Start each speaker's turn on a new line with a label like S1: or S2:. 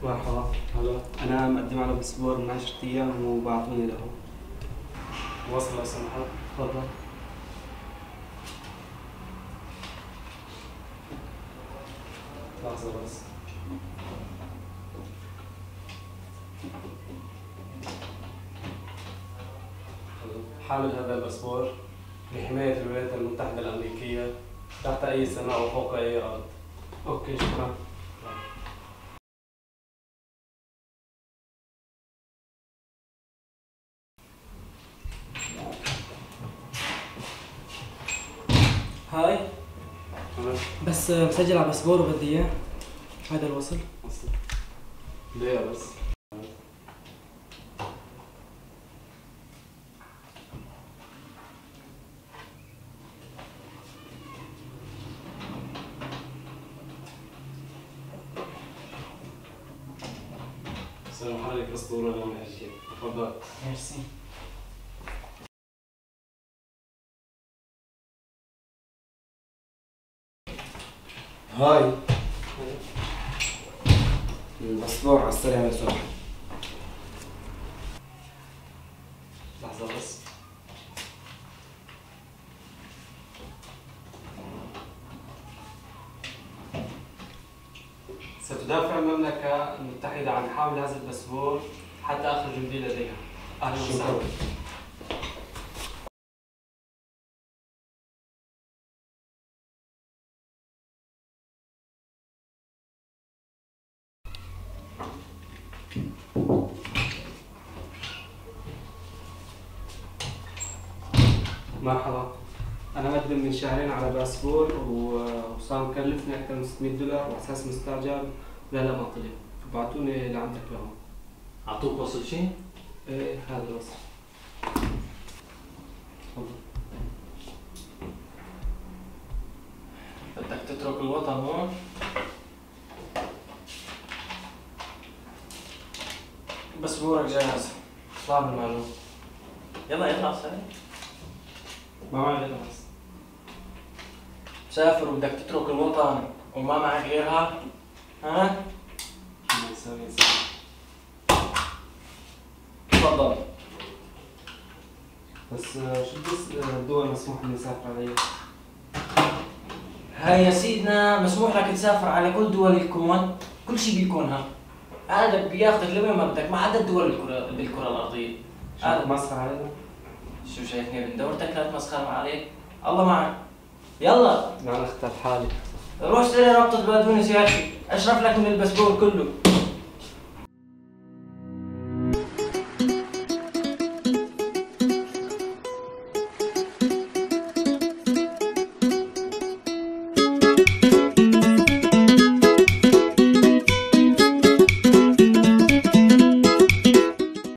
S1: مرحبا. هلا. أنا مقدم على باسبور من 10 أيام وبعثوني له.
S2: وصل لو سمحت.
S1: تفضل.
S2: لحظة بس. حامل هذا الباسبور لحماية الولايات المتحدة الأمريكية تحت أي سماء وفوق أي أرض.
S1: أوكي، شكرا.
S3: هاي بس مسجل على باسبور وبدي اياه. هذا الوصل.
S2: دقيقة بس. سلام عليك أسطورة لما أجيك. تفضل.
S3: ميرسي.
S4: هاي الباسبور على السريع يا سمح.
S2: لحظة بس. ستدافع المملكة المتحدة عن حامل هذا الباسبور حتى آخر جندي لديها. أهلا وسهلا.
S1: مرحبا. أنا مقدم من شهرين على باسبور وصار مكلفني أكثر من $600 وعلى أساس مستعجل لا ما طلع، وبعتوني لعندك لهون.
S5: أعطوك وصل شيء؟
S1: إيه هذا الوصل. تفضل.
S5: بدك تترك الوطن هون؟ باسبورك جاهز. اطلع بالمعلوم. يلا يلا سهل.
S1: ما معي غير بس.
S5: مسافر وبدك تترك الوطن وما معك غيرها؟ ها؟
S1: شو بنسوي نسوي؟
S5: تفضل.
S1: بس شو بس الدول مسموح إني أسافر عليها؟
S5: هاي يا سيدنا مسموح لك تسافر على كل دول الكون، كل شيء بيكونها. هذا بياخذك لوين ما بدك، ما عدا الدول بالكرة الأرضية.
S1: شو مسخر علينا؟
S5: شو شايفني من دورتك لا تمسخر عليك؟ الله معك. يلا
S1: لا أنا أختار حالي.
S5: روح اشتري رابطة بقدونس يا أخي، أشرف لك من الباسبور كله.